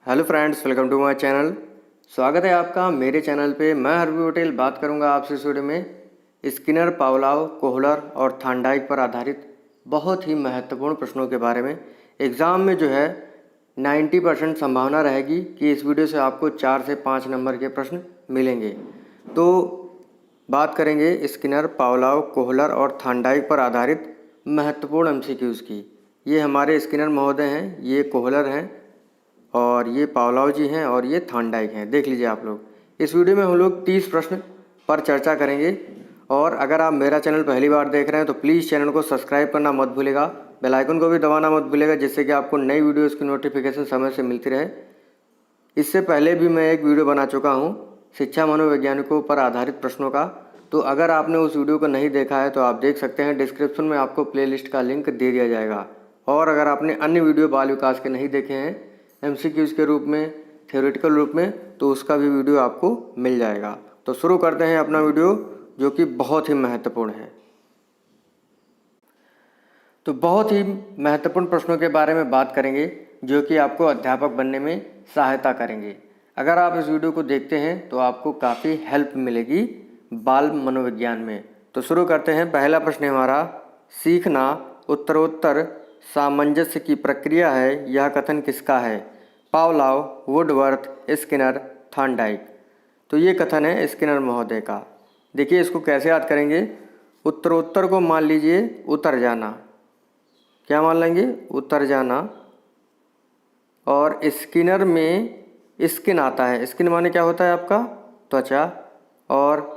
Hello friends, welcome to my channel. स्वागत है आपका मेरे चैनल पे। मैं हरवी पटेल बात करूंगा आपसे इस वीडियो में स्किनर, पावलोव, कोहलर और थांडाइक पर आधारित बहुत ही महत्वपूर्ण प्रश्नों के बारे में। एग्ज़ाम में जो है 90% संभावना रहेगी कि इस वीडियो से आपको 4 से 5 नंबर के प्रश्न मिलेंगे। तो बात करेंगे स्किनर, पावलोव, कोहलर और थांडाइक पर आधारित महत्वपूर्ण MCQs की। ये हमारे स्किनर महोदय हैं, ये कोहलर हैं और ये पावलोव जी हैं और ये थांडाइक हैं। देख लीजिए आप लोग। इस वीडियो में हम लोग 30 प्रश्न पर चर्चा करेंगे। और अगर आप मेरा चैनल पहली बार देख रहे हैं तो प्लीज़ चैनल को सब्सक्राइब करना मत भूलिएगा, बेल आइकन को भी दबाना मत भूलिएगा, जिससे कि आपको नई वीडियोज़ की नोटिफिकेशन समय से मिलती रहे। इससे पहले भी मैं एक वीडियो बना चुका हूँ शिक्षा मनोवैज्ञानिकों पर आधारित प्रश्नों का। तो अगर आपने उस वीडियो को नहीं देखा है तो आप देख सकते हैं, डिस्क्रिप्शन में आपको प्लेलिस्ट का लिंक दे दिया जाएगा। और अगर आपने अन्य वीडियो बाल विकास के नहीं देखे हैं MCQs के रूप में, थ्योरेटिकल रूप में, तो उसका भी वीडियो आपको मिल जाएगा। तो शुरू करते हैं अपना वीडियो, जो कि बहुत ही महत्वपूर्ण है। तो बहुत ही महत्वपूर्ण प्रश्नों के बारे में बात करेंगे जो कि आपको अध्यापक बनने में सहायता करेंगे। अगर आप इस वीडियो को देखते हैं तो आपको काफ़ी हेल्प मिलेगी बाल मनोविज्ञान में। तो शुरू करते हैं। पहला प्रश्न है हमारा, सीखना उत्तरोत्तर सामंजस्य की प्रक्रिया है, यह कथन किसका है? Pavlov, Woodworth, Skinner, Thorndike. तो ये कथन है स्किनर महोदय का। देखिए इसको कैसे याद करेंगे। उत्तरोत्तर को मान लीजिए उतर जाना, क्या मान लेंगे? उतर जाना। और स्किनर में स्किन आता है, स्किन माने क्या होता है आपका? त्वचा। और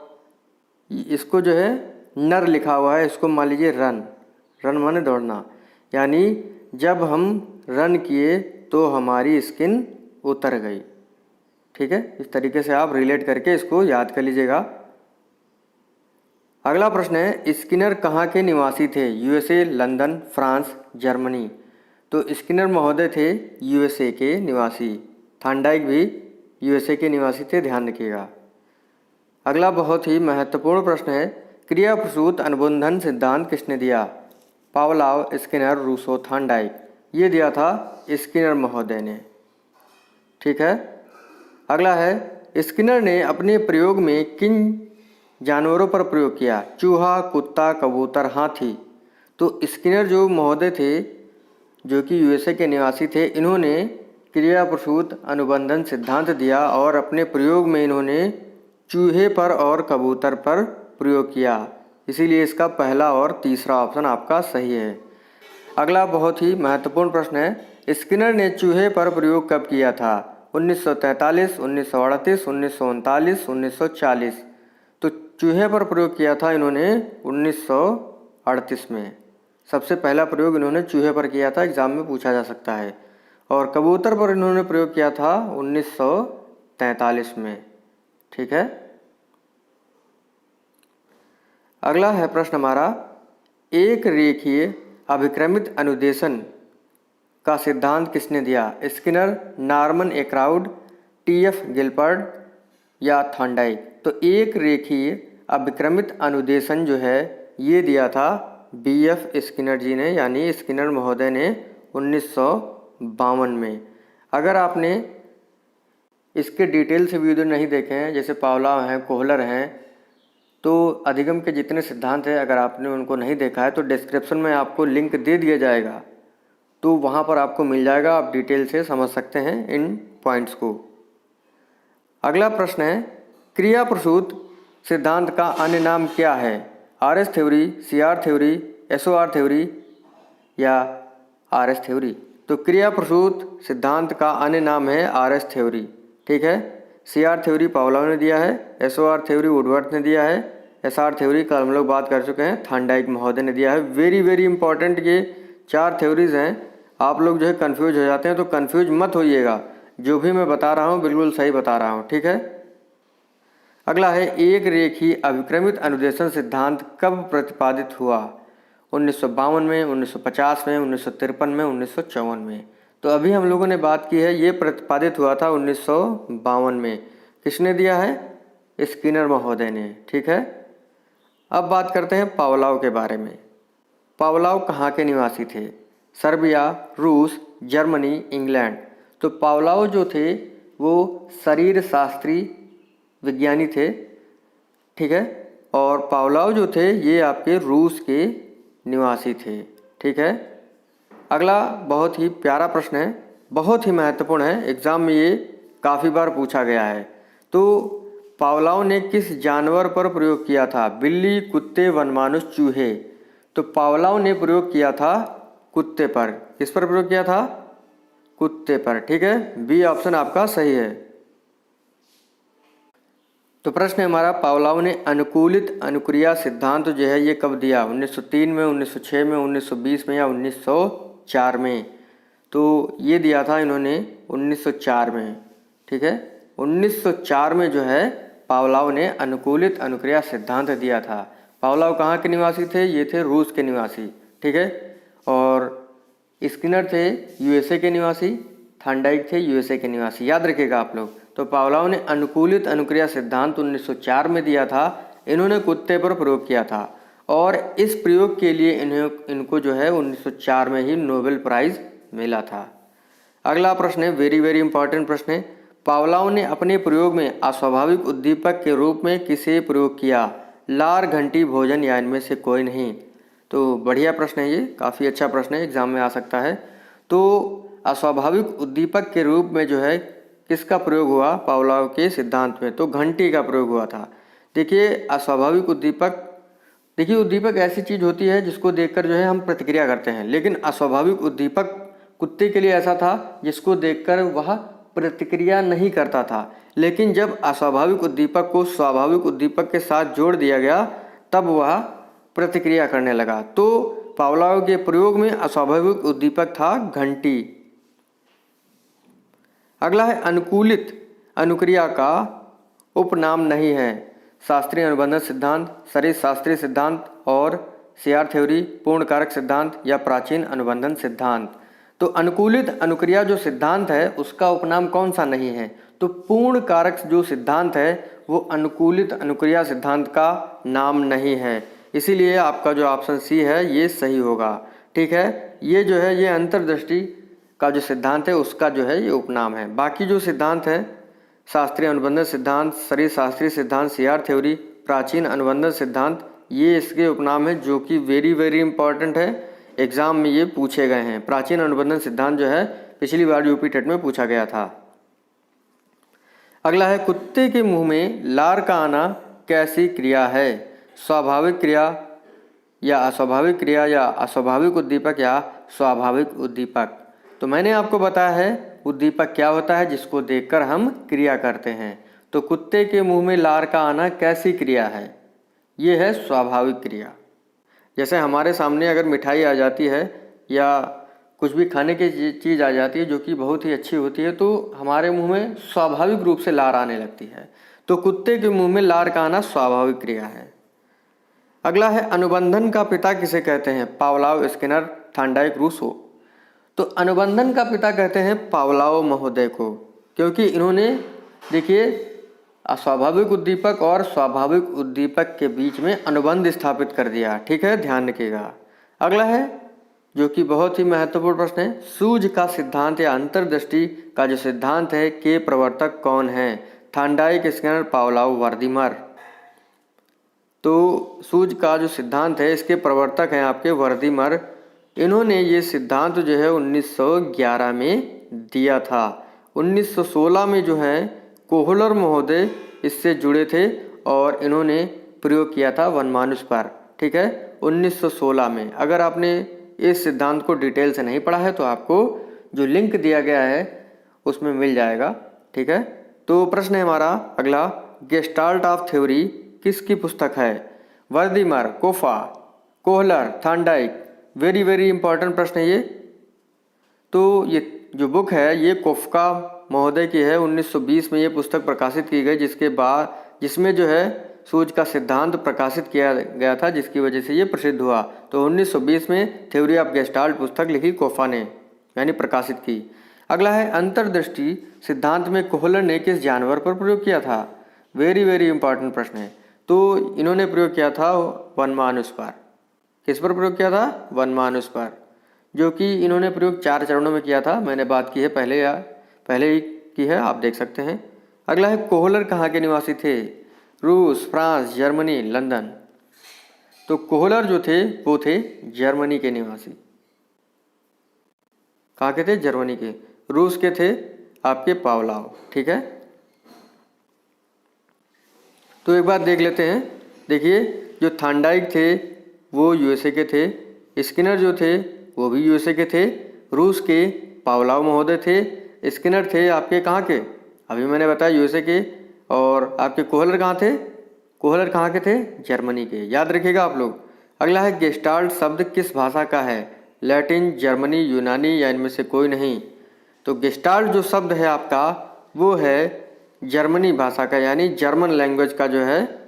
इसको जो है नर लिखा हुआ है, इसको मान लीजिए रन। रन माने दौड़ना, यानी जब हम रन किए तो हमारी स्किन उतर गई। ठीक है, इस तरीके से आप रिलेट करके इसको याद कर लीजिएगा। अगला प्रश्न है, स्किनर कहाँ के निवासी थे? USA, London, France, Germany. तो स्किनर महोदय थे USA के निवासी। थांडाइक भी USA के निवासी थे, ध्यान रखिएगा। अगला बहुत ही महत्वपूर्ण प्रश्न है, क्रिया प्रसूत अनुबंधन सिद्धांत किसने दिया? Pavlov, Skinner, Rousseau, Thorndike. ये दिया था स्किनर महोदय ने। ठीक है। अगला है, स्किनर ने अपने प्रयोग में किन जानवरों पर प्रयोग किया? चूहा, कुत्ता, कबूतर, हाथी। तो स्किनर जो महोदय थे, जो कि USA के निवासी थे, इन्होंने क्रिया प्रसूत अनुबंधन सिद्धांत दिया और अपने प्रयोग में इन्होंने चूहे पर और कबूतर पर प्रयोग किया। इसीलिए इसका पहला और तीसरा ऑप्शन आपका सही है। अगला बहुत ही महत्वपूर्ण प्रश्न है, स्किनर ने चूहे पर प्रयोग कब किया था? 1943, 1938, 1939, 1940। तो चूहे पर प्रयोग किया था इन्होंने 1938 में। सबसे पहला प्रयोग इन्होंने चूहे पर किया था, एग्जाम में पूछा जा सकता है। और कबूतर पर इन्होंने प्रयोग किया था 1943 में। ठीक है। अगला है प्रश्न हमारा, एक रेखीय अभिक्रमित अनुदेशन का सिद्धांत किसने दिया? स्किनर, नॉर्मन एकराउड, TF गिलपर्ड या थांडाइक। तो एक रेखीय अभिक्रमित अनुदेशन जो है ये दिया था BF स्किनर जी ने, यानी स्किनर महोदय ने 1952 में। अगर आपने इसके डिटेल से वीडियो नहीं देखे हैं, जैसे पावलोव हैं, कोहलर हैं, तो अधिगम के जितने सिद्धांत हैं, अगर आपने उनको नहीं देखा है तो डिस्क्रिप्शन में आपको लिंक दे दिया जाएगा, तो वहाँ पर आपको मिल जाएगा, आप डिटेल से समझ सकते हैं इन पॉइंट्स को। अगला प्रश्न है, क्रिया प्रसूत सिद्धांत का अन्य नाम क्या है? RS theory, CR theory, SOR theory या RS थ्योरी। तो क्रिया प्रसूत सिद्धांत का अन्य नाम है RS थ्योरी। ठीक है। CR थ्योरी पावलोव ने दिया है, SOR थ्योरी वुडवर्थ ने दिया है, SR थ्योरी कल हम लोग बात कर चुके हैं, थांडाइक महोदय ने दिया है। वेरी वेरी इंपॉर्टेंट ये 4 थ्योरीज हैं। आप लोग जो है कन्फ्यूज हो जाते हैं, तो कन्फ्यूज मत होइएगा, जो भी मैं बता रहा हूँ बिल्कुल सही बता रहा हूँ। ठीक है। अगला है, एक रेखीय अभिक्रमित अनुदेशन सिद्धांत कब प्रतिपादित हुआ? 1952 में, 1950 में, 1953 में, 1954 में। तो अभी हम लोगों ने बात की है, ये प्रतिपादित हुआ था 1952 में। किसने दिया है? स्किनर महोदय ने। ठीक है। अब बात करते हैं पावलोव के बारे में। पावलोव कहाँ के निवासी थे? सर्बिया, रूस, जर्मनी, इंग्लैंड। तो पावलोव जो थे वो शरीर शास्त्री विज्ञानी थे, ठीक है। और पावलोव जो थे ये आपके रूस के निवासी थे, ठीक है। अगला बहुत ही प्यारा प्रश्न है, बहुत ही महत्वपूर्ण है, एग्जाम में ये काफ़ी बार पूछा गया है। तो पावलोव ने किस जानवर पर प्रयोग किया था? बिल्ली, कुत्ते, वनमानुष, चूहे। तो पावलोव ने प्रयोग किया था कुत्ते पर। किस पर प्रयोग किया था? कुत्ते पर, ठीक है। बी ऑप्शन आपका सही है। तो प्रश्न है हमारा, पावलोव ने अनुकूलित अनुक्रिया सिद्धांत जो है ये कब दिया? 1903 में, 1906 में, 1920 में या 1904 में? तो ये दिया था इन्होंने 1904 में, ठीक है। 1904 में जो है पावलोव ने अनुकूलित अनुक्रिया सिद्धांत दिया था। पावलोव कहाँ के निवासी थे? ये थे रूस के निवासी, ठीक है। और स्किनर थे यूएसए के निवासी, थॉर्नडाइक थे यूएसए के निवासी, याद रखिएगा आप लोग। तो पावलोव ने अनुकूलित अनुक्रिया सिद्धांत 1904 में दिया था, इन्होंने कुत्ते पर प्रयोग किया था और इस प्रयोग के लिए इनको जो है 1904 में ही नोबेल प्राइज मिला था। अगला प्रश्न है, वेरी वेरी इंपॉर्टेंट प्रश्न है, पावलोव ने अपने प्रयोग में अस्वाभाविक उद्दीपक के रूप में किसे प्रयोग किया? लार, घंटी, भोजन या इनमें से कोई नहीं? तो बढ़िया प्रश्न है, ये काफ़ी अच्छा प्रश्न है, एग्जाम में आ सकता है। तो अस्वाभाविक उद्दीपक के रूप में जो है किसका प्रयोग हुआ पावलोव के सिद्धांत में? तो घंटी का प्रयोग हुआ था। देखिए अस्वाभाविक उद्दीपक, देखिए उद्दीपक ऐसी चीज़ होती है जिसको देखकर जो है हम प्रतिक्रिया करते हैं, लेकिन अस्वाभाविक उद्दीपक कुत्ते के लिए ऐसा था जिसको देखकर वह प्रतिक्रिया नहीं करता था, लेकिन जब अस्वाभाविक उद्दीपक को स्वाभाविक उद्दीपक के साथ जोड़ दिया गया तब वह प्रतिक्रिया करने लगा। तो पावलोव के प्रयोग में अस्वाभाविक उद्दीपक था घंटी। अगला है, अनुकूलित अनुक्रिया का उपनाम नहीं है? शास्त्रीय अनुबंधन सिद्धांत, शरीर शास्त्रीय सिद्धांत और सीआर थ्योरी, पूर्ण कारक सिद्धांत या प्राचीन अनुबंधन सिद्धांत? तो अनुकूलित अनुक्रिया जो सिद्धांत है उसका उपनाम कौन सा नहीं है? तो पूर्ण कारक जो सिद्धांत है वो अनुकूलित अनुक्रिया सिद्धांत का नाम नहीं है, इसीलिए आपका जो ऑप्शन सी है ये सही होगा, ठीक है। ये जो है ये अंतर्दृष्टि का जो सिद्धांत है उसका जो है ये उपनाम है। बाकी जो सिद्धांत है शास्त्रीय अनुबंधन सिद्धांत, शरीर शास्त्रीय सिद्धांत, सीआर थ्योरी, प्राचीन अनुबंधन सिद्धांत, ये इसके उपनाम है जो कि वेरी वेरी इंपॉर्टेंट है, एग्जाम में ये पूछे गए हैं। प्राचीन अनुबंधन सिद्धांत जो है पिछली बार यूपी टेट में पूछा गया था। अगला है, कुत्ते के मुंह में लार का आना कैसी क्रिया है? स्वाभाविक क्रिया या अस्वाभाविक क्रिया या अस्वाभाविक उद्दीपक या स्वाभाविक उद्दीपक? तो मैंने आपको बताया है उद्दीपक क्या होता है जिसको देखकर हम क्रिया करते हैं। तो कुत्ते के मुंह में लार का आना कैसी क्रिया है? ये है स्वाभाविक क्रिया। जैसे हमारे सामने अगर मिठाई आ जाती है या कुछ भी खाने की चीज़ आ जाती है जो कि बहुत ही अच्छी होती है तो हमारे मुंह में स्वाभाविक रूप से लार आने लगती है। तो कुत्ते के मुंह में लार का आना स्वाभाविक क्रिया है। अगला है, अनुबंधन का पिता किसे कहते हैं? Pavlov, Skinner, Thorndike, Rousseau? तो अनुबंधन का पिता कहते हैं पावलोव महोदय को, क्योंकि इन्होंने देखिए अस्वाभाविक उद्दीपक और स्वाभाविक उद्दीपक के बीच में अनुबंध स्थापित कर दिया, ठीक है, ध्यान रखिएगा। अगला है जो कि बहुत ही महत्वपूर्ण प्रश्न है, सूझ का सिद्धांत या अंतर्दृष्टि का जो सिद्धांत है के प्रवर्तक कौन है? Thorndike, Skinner, Pavlov, वर्दीमर? तो सूझ का जो सिद्धांत है इसके प्रवर्तक हैं आपके वर्दीमर। इन्होंने ये सिद्धांत जो है 1911 में दिया था। 1916 में जो है कोहलर महोदय इससे जुड़े थे और इन्होंने प्रयोग किया था वनमानुष पर, ठीक है, 1916 में। अगर आपने इस सिद्धांत को डिटेल से नहीं पढ़ा है तो आपको जो लिंक दिया गया है उसमें मिल जाएगा, ठीक है। तो प्रश्न है हमारा अगला, गेस्टाल्ट ऑफ थ्योरी किसकी पुस्तक है? Wertheimer, Koffka, Kohler, Thorndike? Very very important प्रश्न है ये। तो ये जो बुक है ये कोफका महोदय की है। 1920 में ये पुस्तक प्रकाशित की गई जिसमें जो है सूझ का सिद्धांत प्रकाशित किया गया था, जिसकी वजह से ये प्रसिद्ध हुआ। तो 1920 में थ्योरी ऑफ गेस्टाल्ट पुस्तक लिखी कोफा ने, यानी प्रकाशित की। अगला है, अंतर्दृष्टि सिद्धांत में कोहलर ने किस जानवर पर प्रयोग किया था? वेरी वेरी इंपॉर्टेंट प्रश्न है। तो इन्होंने प्रयोग किया था वनमानुष पर। किस पर प्रयोग किया था? वनमानुष पर, जो कि इन्होंने प्रयोग 4 चरणों में किया था। मैंने बात की है पहले ही की है, आप देख सकते हैं। अगला है कोहलर कहाँ के निवासी थे? रूस, फ्रांस, जर्मनी, लंदन। तो कोहलर जो थे वो थे जर्मनी के निवासी। कहाँ के थे? जर्मनी के। रूस के थे आपके पावलाव, ठीक है। तो एक बात देख लेते हैं। देखिए, जो थांडाइक थे वो यूएसए के थे, स्किनर जो थे वो भी यूएसए के थे, रूस के पावलाव महोदय थे, स्किनर थे आपके कहाँ के? अभी मैंने बताया यूएसए के। और आपके कोहलर कहाँ थे? कोहलर कहाँ के थे? जर्मनी के, याद रखिएगा आप लोग। अगला है गेस्टाल्ट शब्द किस भाषा का है? लैटिन, जर्मनी, यूनानी या इनमें से कोई नहीं? तो गेस्टाल्ट जो शब्द है आपका वो है जर्मनी भाषा का, यानी जर्मन लैंग्वेज का जो है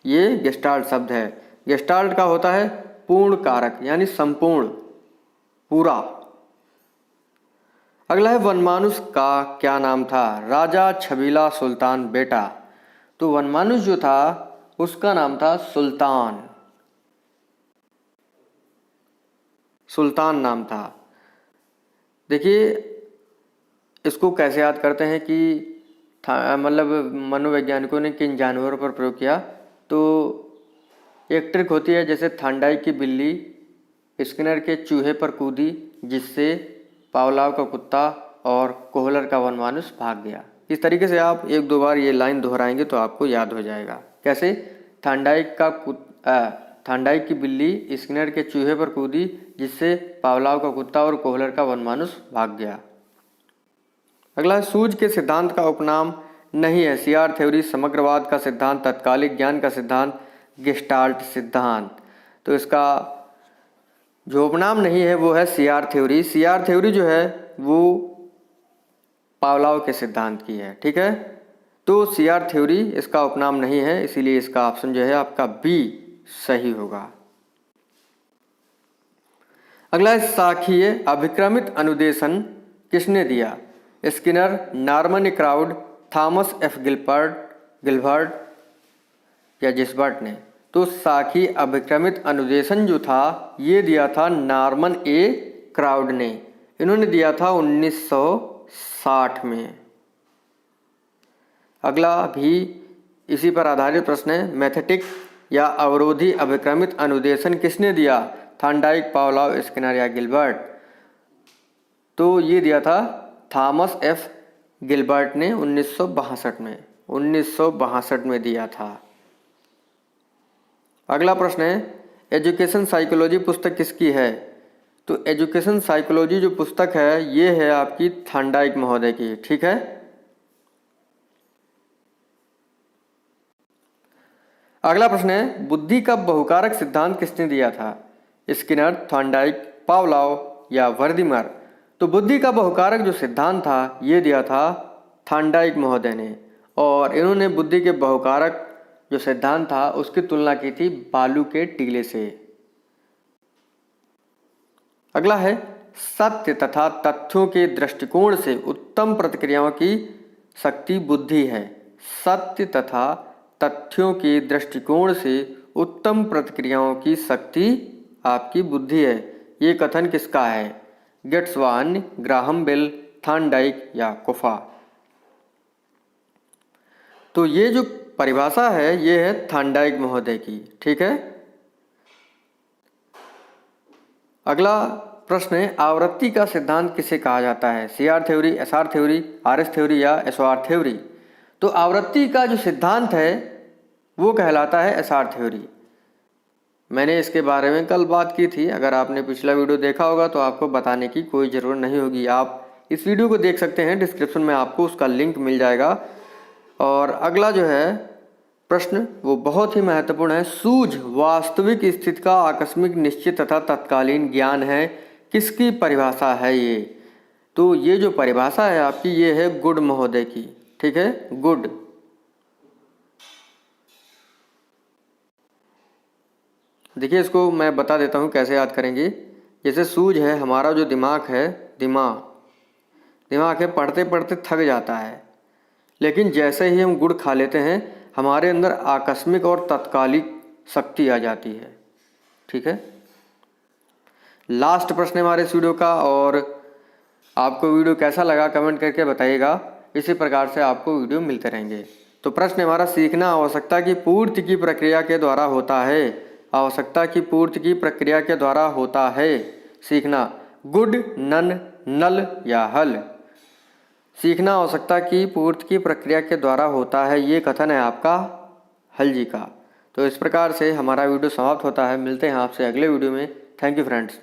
ये गेस्टाल्ट शब्द है। गेस्टाल्ट का होता है पूर्ण कारक, यानी संपूर्ण, पूरा। अगला है वनमानुष का क्या नाम था? राजा, छबीला, सुल्तान, बेटा। तो वनमानुष जो था उसका नाम था सुल्तान, सुल्तान नाम था। देखिए, इसको कैसे याद करते हैं कि मतलब मनोवैज्ञानिकों ने किन जानवरों पर प्रयोग किया। तो एक ट्रिक होती है, जैसे थांडाइक की बिल्ली स्किनर के चूहे पर कूदी, जिससे पावलाव का कुत्ता और कोहलर का वनमानुष भाग गया। इस तरीके से आप एक दो बार ये लाइन दोहराएंगे तो आपको याद हो जाएगा। कैसे? थांडाइक की बिल्ली स्किनर के चूहे पर कूदी, जिससे पावलाव का कुत्ता और कोहलर का वनमानुष भाग गया। अगला, सूझ के सिद्धांत का उपनाम नहीं है? सीआर थ्योरी, समग्रवाद का सिद्धांत, तत्कालिक ज्ञान का सिद्धांत, गेस्टाल्ट सिद्धांत। तो इसका जो उपनाम नहीं है वो है सीआर थ्योरी। सीआर थ्योरी जो है वो पावलाव के सिद्धांत की है, ठीक है। तो सीआर थ्योरी इसका उपनाम नहीं है, इसीलिए इसका ऑप्शन जो है आपका बी सही होगा। अगला है साखीय अभिक्रमित अनुदेशन किसने दिया? Skinner, Norman crowd, Thomas F Gilbert या जिसबर्ट ने? तो साखी अभिक्रमित अनुदेशन जो था ये दिया था नॉर्मन ए क्राउड ने। इन्होंने दिया था 1960 में। अगला भी इसी पर आधारित प्रश्न है। मैथेटिक या अवरोधी अभिक्रमित अनुदेशन किसने दिया? थांडाइक, पावलाव, स्किनर या गिलबर्ट? तो ये दिया था थॉमस एफ गिलबर्ट ने 1962 में दिया था। अगला प्रश्न है, एजुकेशन साइकोलॉजी पुस्तक किसकी है? तो एजुकेशन साइकोलॉजी जो पुस्तक है ये है आपकी थांडाइक महोदय की, ठीक है। अगला प्रश्न है, बुद्धि का बहुकारक सिद्धांत किसने दिया था? स्किनर, थांडाइक, पावलाव या वर्दीमर? तो बुद्धि का बहुकारक जो सिद्धांत था ये दिया था थांडाइक महोदय ने, और इन्होंने बुद्धि के बहुकारक जो सिद्धांत था उसकी तुलना की थी बालू के टीले से। अगला है, सत्य तथा तथ्यों के दृष्टिकोण से उत्तम प्रतिक्रियाओं की शक्ति बुद्धि है। सत्य तथा तथ्यों के दृष्टिकोण से उत्तम प्रतिक्रियाओं की शक्ति आपकी बुद्धि है। ये कथन किसका है? गेट्सवान, ग्राहम बेल, थांडाइक या कोफा? तो ये जो परिभाषा है ये है थांडाइक महोदय की, ठीक है। अगला प्रश्न है, आवृत्ति का सिद्धांत किसे कहा जाता है? CR theory, SR theory, RS theory या एसओआर थ्योरी? तो आवृत्ति का जो सिद्धांत है वो कहलाता है एसआर थ्योरी। मैंने इसके बारे में कल बात की थी, अगर आपने पिछला वीडियो देखा होगा तो आपको बताने की कोई ज़रूरत नहीं होगी। आप इस वीडियो को देख सकते हैं, डिस्क्रिप्शन में आपको उसका लिंक मिल जाएगा। और अगला जो है प्रश्न वो बहुत ही महत्वपूर्ण है। सूझ वास्तविक स्थिति का आकस्मिक, निश्चित तथा तत्कालीन ज्ञान है, किसकी परिभाषा है ये? तो ये जो परिभाषा है आपकी ये है गुड महोदय की, ठीक है, गुड। देखिए, इसको मैं बता देता हूँ कैसे याद करेंगे। जैसे सूझ है, हमारा जो दिमाग है, दिमाग है, पढ़ते पढ़ते थक जाता है, लेकिन जैसे ही हम गुड़ खा लेते हैं हमारे अंदर आकस्मिक और तत्कालिक शक्ति आ जाती है, ठीक है। लास्ट प्रश्न हमारे इस वीडियो का, और आपको वीडियो कैसा लगा कमेंट करके बताइएगा। इसी प्रकार से आपको वीडियो मिलते रहेंगे। तो प्रश्न हमारा, सीखना आवश्यकता की पूर्ति की प्रक्रिया के द्वारा होता है। आवश्यकता की पूर्ति की प्रक्रिया के द्वारा होता है सीखना। गुड, नन, नल या हल। सीखना आवश्यकता की पूर्ति की प्रक्रिया के द्वारा होता है, ये कथन है आपका हल जी का। तो इस प्रकार से हमारा वीडियो समाप्त होता है। मिलते हैं आपसे अगले वीडियो में। Thank you friends.